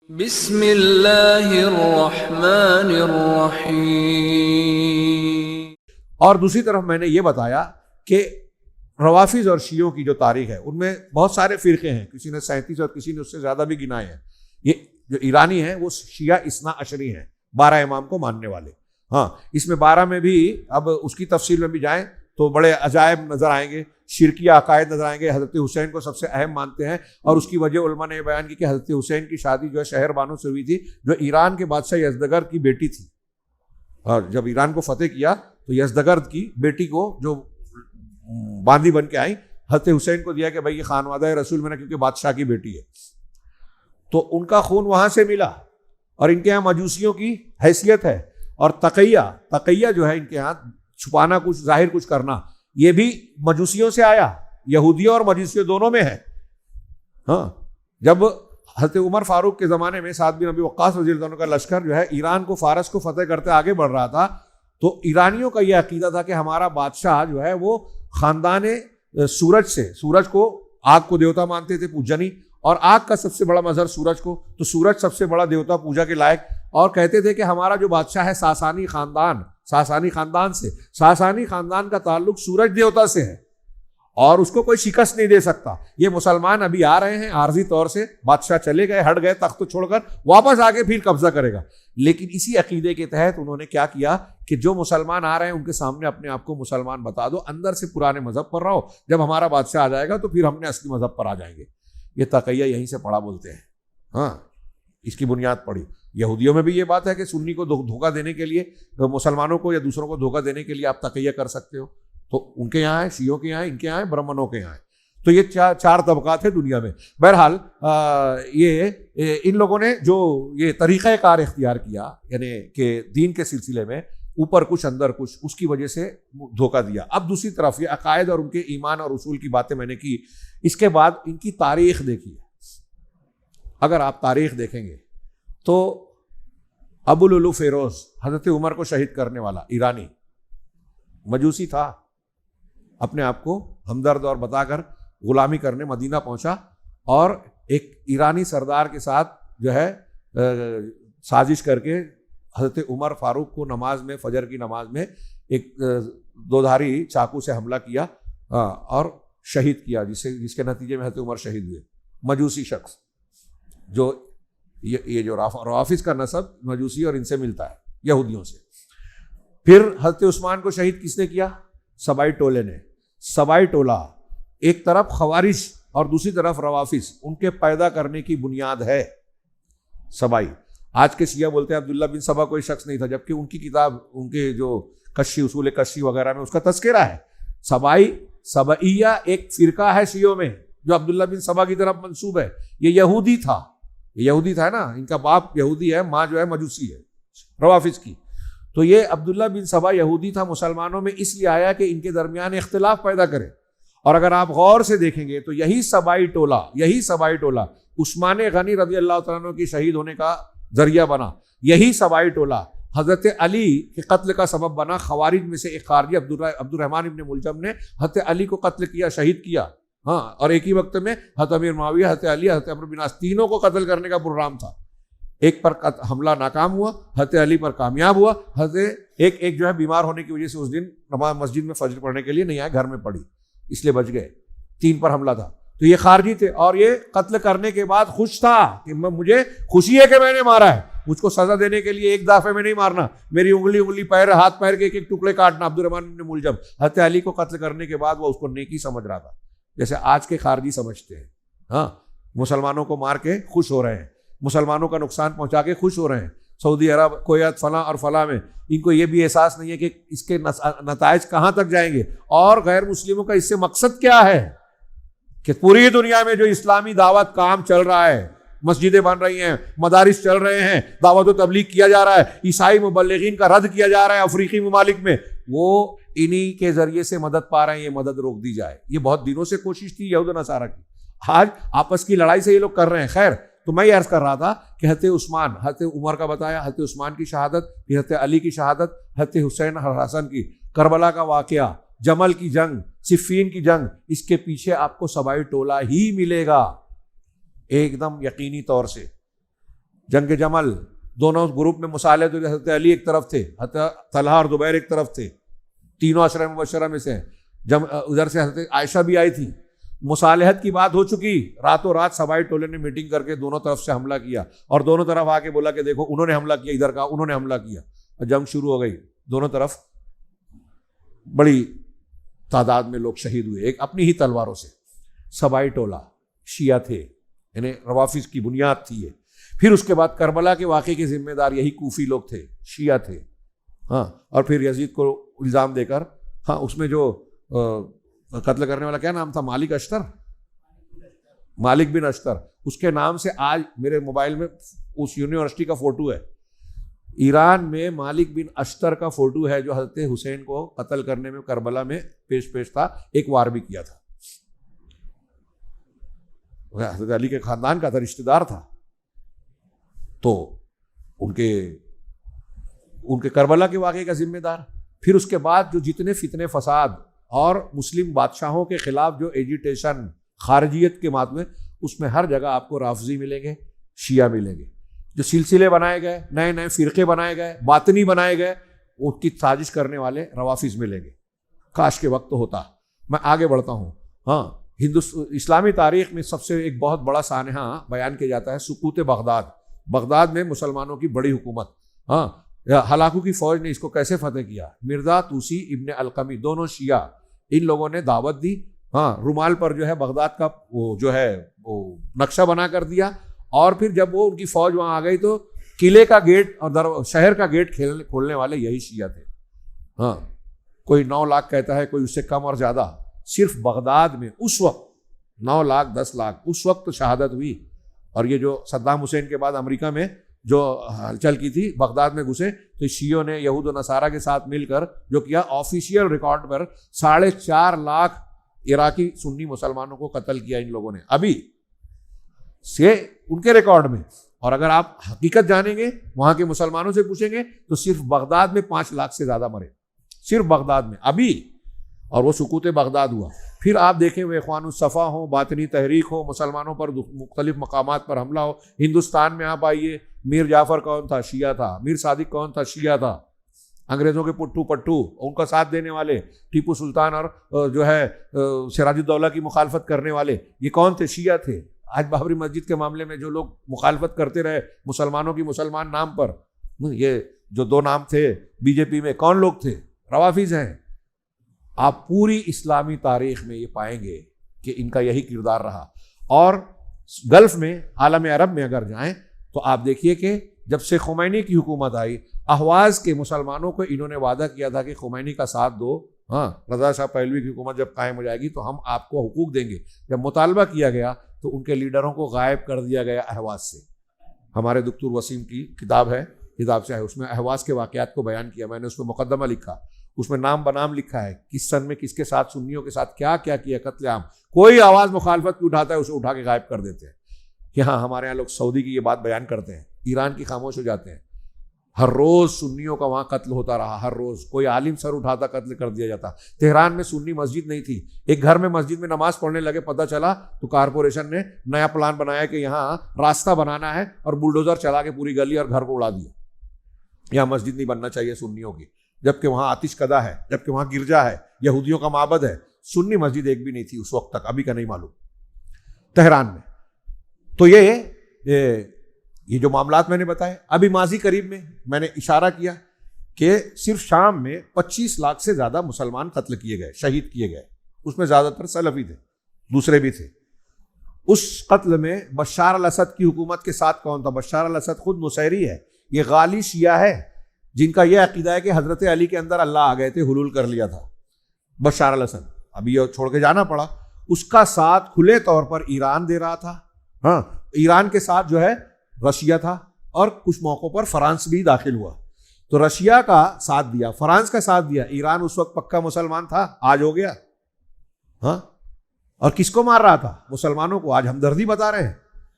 بسم اللہ الرحمن الرحیم۔ اور دوسری طرف میں نے یہ بتایا کہ روافض اور شیعوں کی جو تاریخ ہے ان میں بہت سارے فرقے ہیں، کسی نے 37 اور کسی نے اس سے زیادہ بھی گنائے ہیں۔ یہ جو ایرانی ہیں وہ شیعہ اثنا عشری ہیں، 12 امام کو ماننے والے۔ ہاں، اس میں 12 میں بھی اب اس کی تفصیل میں بھی جائیں تو بڑے عجائب نظر آئیں گے، شرکی عقائد نظر آئیں گے۔ حضرت حسین کو سب سے اہم مانتے ہیں، اور اس کی وجہ علماء نے یہ بیان کی کہ حضرت حسین کی شادی جو ہے شہر بانو سے ہوئی تھی، جو ایران کے بادشاہ یزدگرد کی بیٹی تھی۔ اور جب ایران کو فتح کیا تو یزدگرد کی بیٹی کو جو باندی بن کے آئی، حضرت حسین کو دیا کہ بھائی یہ خانوادہ رسول میں نے، کیونکہ بادشاہ کی بیٹی ہے، تو ان کا خون وہاں سے ملا۔ اور ان کے یہاں مجوسیوں کی حیثیت ہے، اور تقیہ جو ہے ان کے یہاں چھپانا، کچھ ظاہر کچھ کرنا، یہ بھی مجوسیوں سے آیا، یہودیوں اور مجوسیوں دونوں میں ہے۔ ہاں، جب حضرت عمر فاروق کے زمانے میں سعد بن ابی وقاص رضی اللہ عنہ کا لشکر جو ہے ایران کو، فارس کو فتح کرتے آگے بڑھ رہا تھا، تو ایرانیوں کا یہ عقیدہ تھا کہ ہمارا بادشاہ جو ہے وہ خاندان سورج سے، سورج کو، آگ کو دیوتا مانتے تھے، پوجنی، اور آگ کا سب سے بڑا مظہر سورج کو، تو سورج سب سے بڑا دیوتا پوجا کے لائق، اور کہتے تھے کہ ہمارا جو بادشاہ ہے ساسانی خاندان سے، ساسانی خاندان کا تعلق سورج دیوتا سے ہے، اور اس کو کوئی شکست نہیں دے سکتا۔ یہ مسلمان ابھی آ رہے ہیں عارضی طور سے، بادشاہ چلے گئے، ہٹ گئے تخت چھوڑ کر، واپس آ کے پھر قبضہ کرے گا۔ لیکن اسی عقیدے کے تحت انہوں نے کیا کیا کہ جو مسلمان آ رہے ہیں ان کے سامنے اپنے آپ کو مسلمان بتا دو، اندر سے پرانے مذہب پر رہو، جب ہمارا بادشاہ آ جائے گا تو پھر ہم نے اصلی مذہب پر آ جائیں گے۔ یہ تقیہ یہیں سے پڑا بولتے ہیں۔ ہاں، اس کی بنیاد پڑی۔ یہودیوں میں بھی یہ بات ہے کہ سنی کو دھوکہ دینے کے لیے، مسلمانوں کو یا دوسروں کو دھوکہ دینے کے لیے آپ تقیہ کر سکتے ہو، تو ان کے یہاں ہے، شیعوں کے یہاں ہے، ان کے یہاں ہے، برہمنوں کے یہاں ہے۔ تو یہ چار طبقات ہیں دنیا میں۔ بہرحال یہ ان لوگوں نے جو یہ طریقہ کار اختیار کیا، یعنی کہ دین کے سلسلے میں اوپر کچھ اندر کچھ، اس کی وجہ سے دھوکہ دیا۔ اب دوسری طرف یہ عقائد اور ان کے ایمان اور اصول کی باتیں میں نے کی، اس کے بعد ان کی تاریخ دیکھیے۔ اگر آپ تاریخ دیکھیں گے تو ابو لولو فیروز، حضرت عمر کو شہید کرنے والا ایرانی، مجوسی تھا، اپنے آپ کو ہمدرد اور بتا کر غلامی کرنے مدینہ پہنچا، اور ایک ایرانی سردار کے ساتھ جو ہے سازش کر کے حضرت عمر فاروق کو نماز میں، فجر کی نماز میں، ایک دودھاری چاقو سے حملہ کیا اور شہید کیا، جس کے نتیجے میں حضرت عمر شہید ہوئے۔ مجوسی شخص، جو یہ جو روافض کا نسب مجوسی اور ان سے ملتا ہے، یہودیوں سے۔ پھر حضرت عثمان کو شہید کس نے کیا؟ سبائی ٹولے نے۔ سبائی ٹولہ ایک طرف خوارج اور دوسری طرف روافض، ان کے پیدا کرنے کی بنیاد ہے سبائی۔ آج کے شیعہ بولتے ہیں عبداللہ بن سبا کوئی شخص نہیں تھا، جبکہ ان کی کتاب، ان کے جو کشی، اصول کشی وغیرہ میں اس کا تذکرہ ہے۔ سبعیہ ایک فرقہ ہے شیعوں میں جو عبداللہ بن سبا کی طرف منسوب ہے۔ یہ یہودی تھا نا، ان کا باپ یہودی ہے، ماں جو ہے مجوسی ہے روافض کی۔ تو یہ عبداللہ بن سبا یہودی تھا، مسلمانوں میں اس لیے آیا کہ ان کے درمیان اختلاف پیدا کرے۔ اور اگر آپ غور سے دیکھیں گے تو یہی سبائی ٹولہ عثمان غنی رضی اللہ تعالیٰ عنہ کی شہید ہونے کا ذریعہ بنا۔ یہی سبائی ٹولہ حضرت علی کے قتل کا سبب بنا۔ خوارج میں سے ایک خارجی عبد الرحمن ابن ملجم نے حضرت علی کو قتل کیا، شہید کیا۔ ہاں، اور ایک ہی وقت میں حضرت امیر معاویہ، حضرت علی، حضرت عمرو بن عاص، تینوں کو قتل کرنے کا پروگرام تھا۔ ایک پر حملہ ناکام ہوا، حضرت علی پر کامیاب ہوا۔ حضرت ایک جو ہے بیمار ہونے کی وجہ سے اس دن نماز مسجد میں فجر پڑھنے کے لیے نہیں آئے، گھر میں پڑھی، اس لیے بچ گئے۔ 3 پر حملہ تھا، تو یہ خارجی تھے، اور یہ قتل کرنے کے بعد خوش تھا کہ مجھے خوشی ہے کہ میں نے مارا ہے، مجھ کو سزا دینے کے لیے ایک دفعے میں نہیں مارنا، میری انگلی پیر، ہاتھ پیر کے ایک ٹکڑے کاٹنا۔ عبد الرحمن بن ملجم حضرت علی کو قتل کرنے کے بعد وہ اس کو نیکی سمجھ رہا تھا، جیسے آج کے خارجی سمجھتے ہیں۔ ہاں، مسلمانوں کو مار کے خوش ہو رہے ہیں، مسلمانوں کا نقصان پہنچا کے خوش ہو رہے ہیں۔ سعودی عرب، کویت، فلاں اور فلاں میں ان کو یہ بھی احساس نہیں ہے کہ اس کے نتائج کہاں تک جائیں گے، اور غیر مسلموں کا اس سے مقصد کیا ہے کہ پوری دنیا میں جو اسلامی دعوت کام چل رہا ہے، مسجدیں بن رہی ہیں، مدارس چل رہے ہیں، دعوت و تبلیغ کیا جا رہا ہے، عیسائی مبلغین کا رد کیا جا رہا ہے افریقی ممالک میں، وہ انہی کے ذریعے سے مدد پا رہے ہیں۔ یہ مدد روک دی جائے، یہ بہت دنوں سے کوشش تھی یہود و نصارہ کی، آج آپس کی لڑائی سے یہ لوگ کر رہے ہیں۔ خیر، تو میں یہ عرض کر رہا تھا کہ حضرت عثمان، حضرت عمر کا بتایا، حضرت عثمان کی شہادت، پھر حضرت علی کی شہادت، حضرت حسین اور حسن کی، کربلا کا واقعہ، جمل کی جنگ، صفین کی جنگ، اس کے پیچھے آپ کو سبائی ٹولہ ہی ملے گا ایک دم یقینی طور سے۔ جنگ جمل دونوں گروپ میں مصالحت ہوئی، حضرت علی ایک طرف تھے، حضرت طلحہ اور زبیر ایک طرف تھے، تینوں عشرہ مبشرہ میں سے، جب ادھر سے حضرت عائشہ بھی آئی تھی، مصالحت کی بات ہو چکی، راتوں رات سبائی ٹولے نے میٹنگ کر کے دونوں طرف سے حملہ کیا اور دونوں طرف آ کے بولا کہ دیکھو انہوں نے حملہ کیا، ادھر کا انہوں نے حملہ کیا، اور جنگ شروع ہو گئی، دونوں طرف بڑی تعداد میں لوگ شہید ہوئے ایک اپنی ہی تلواروں سے۔ سبائی ٹولہ شیعہ تھے، یعنی روافض کی بنیاد تھی یہ۔ پھر اس کے بعد کربلا کے واقعے کے ذمہ دار یہی کوفی لوگ تھے، شیعہ تھے، ہاں، اور پھر یزید کو الزام دے کر، ہاں، اس میں جو قتل کرنے والا کیا نام تھا، مالک بن اشتر، اس کے نام سے آج میرے موبائل میں اس یونیورسٹی کا فوٹو ہے، ایران میں مالک بن اشتر کا فوٹو ہے جو حضرت حسین کو قتل کرنے میں کربلا میں پیش تھا، ایک وار بھی کیا تھا، حضرت علی کے خاندان کا تھا، رشتہ دار تھا، تو ان کے کربلا کے واقعے کا ذمہ دار۔ پھر اس کے بعد جو جتنے فتنے فساد اور مسلم بادشاہوں کے خلاف جو ایجیٹیشن خارجیت کے مات میں، اس میں ہر جگہ آپ کو رافضی ملیں گے، شیعہ ملیں گے، جو سلسلے بنائے گئے، نئے نئے فرقے بنائے گئے، باطنی بنائے گئے، ان کی سازش کرنے والے روافض ملیں گے۔ کاش کے وقت ہوتا۔ میں آگے بڑھتا ہوں۔ ہاں، اسلامی تاریخ میں سب سے ایک بہت بڑا سانحہ بیان کیا جاتا ہے سقوط بغداد میں مسلمانوں کی بڑی حکومت۔ ہاں، ہلاکو کی فوج نے اس کو کیسے فتح کیا؟ مرزا توسی ابن القمی، دونوں شیعہ، ان لوگوں نے دعوت دی، ہاں، رومال پر جو ہے بغداد کا وہ جو ہے وہ نقشہ بنا کر دیا، اور پھر جب وہ ان کی فوج وہاں آ گئی تو قلعے کا گیٹ اور شہر کا گیٹ کھولنے والے یہی شیعہ تھے۔ ہاں، کوئی 9 لاکھ کہتا ہے، کوئی اس سے کم اور زیادہ، صرف بغداد میں اس وقت 9 لاکھ 10 لاکھ اس وقت شہادت ہوئی۔ اور یہ جو صدام حسین کے بعد امریکہ میں جو ہلچل کی تھی، بغداد میں گھسے تو شیعوں نے یہود و نصارہ کے ساتھ مل کر جو کیا، آفیشیل ریکارڈ پر 4.5 لاکھ عراقی سنی مسلمانوں کو قتل کیا ان لوگوں نے، ابھی سے ان کے ریکارڈ میں۔ اور اگر آپ حقیقت جانیں گے، وہاں کے مسلمانوں سے پوچھیں گے تو صرف بغداد میں 5 لاکھ سے زیادہ مرے، صرف بغداد میں ابھی، اور وہ سقوط بغداد ہوا۔ پھر آپ دیکھیں وہ اخوان الصفا ہو، باطنی تحریک ہو، مسلمانوں پر مختلف مقامات پر حملہ ہو، ہندوستان میں آپ آئیے، میر جعفر کون تھا؟ شیعہ تھا۔ میر صادق کون تھا؟ شیعہ تھا۔ انگریزوں کے پٹھو ان کا ساتھ دینے والے، ٹیپو سلطان اور جو ہے سراج الدولہ کی مخالفت کرنے والے، یہ کون تھے؟ شیعہ تھے۔ آج بابری مسجد کے معاملے میں جو لوگ مخالفت کرتے رہے مسلمانوں کی، مسلمان نام پر، یہ جو 2 نام تھے بی جے پی میں، کون لوگ تھے؟ روافض ہیں۔ آپ پوری اسلامی تاریخ میں یہ پائیں گے کہ ان کا یہی کردار رہا۔ اور گلف میں، عالم عرب میں اگر جائیں تو آپ دیکھیے کہ جب سے خمینی کی حکومت آئی، احواز کے مسلمانوں کو انہوں نے وعدہ کیا تھا کہ خمینی کا ساتھ دو، ہاں، رضا شاہ پہلوی کی حکومت جب قائم ہو جائے گی تو ہم آپ کو حقوق دیں گے۔ جب مطالبہ کیا گیا تو ان کے لیڈروں کو غائب کر دیا گیا احواز سے۔ ہمارے دکتور وسیم کی کتاب ہے، کتاب سے ہے، اس میں احواز کے واقعات کو بیان کیا، میں نے اس میں مقدمہ لکھا، اس میں نام بنام لکھا ہے، کس سن میں کس کے ساتھ، سنیوں کے ساتھ کیا کیا کیا، قتل عام، کوئی آواز مخالفت کی اٹھاتا ہے اسے اٹھا کے غائب کر دیتے ہیں۔ کہ ہاں، ہمارے یہاں لوگ سعودی کی یہ بات بیان کرتے ہیں، ایران کی خاموش ہو جاتے ہیں۔ ہر روز سنیوں کا وہاں قتل ہوتا رہا، ہر روز کوئی عالم سر اٹھاتا قتل کر دیا جاتا۔ تہران میں سنی مسجد نہیں تھی، ایک گھر میں مسجد میں نماز پڑھنے لگے، پتہ چلا تو کارپوریشن نے نیا پلان بنایا کہ یہاں راستہ بنانا ہے، اور بلڈوزر چلا کے پوری گلی اور گھر کو اڑا دیا۔ یہاں مسجد نہیں بننا چاہیے سنیوں کی، جبکہ وہاں آتش کدہ ہے، جبکہ وہاں گرجا ہے، یہودیوں کا معبد ہے، سنی مسجد ایک بھی نہیں تھی اس وقت تک، ابھی کا نہیں معلوم تہران میں۔ تو یہ جو معاملات میں نے بتائے، ابھی ماضی قریب میں نے اشارہ کیا کہ صرف شام میں 25 لاکھ سے زیادہ مسلمان قتل کیے گئے، شہید کیے گئے، اس میں زیادہ تر سلفی تھے، دوسرے بھی تھے۔ اس قتل میں بشار الاسد کی حکومت کے ساتھ کون تھا؟ بشار الاسد خود نصیری ہے، یہ غالی شیعہ ہے، جن کا یہ عقیدہ ہے کہ حضرت علی کے اندر اللہ آ گئے تھے، حلول کر لیا تھا بشار الاسد، ابھی یہ چھوڑ کے جانا پڑا۔ اس کا ساتھ کھلے طور پر ایران دے رہا تھا، ہاں، ایران کے ساتھ جو ہے رشیا تھا، اور کچھ موقعوں پر فرانس بھی داخل ہوا۔ تو رشیا کا ساتھ دیا، فرانس کا ساتھ دیا، ایران اس وقت پکا مسلمان تھا، آج ہو گیا، ہاں، اور کس کو مار رہا تھا؟ مسلمانوں کو۔ آج ہمدردی بتا رہے ہیں،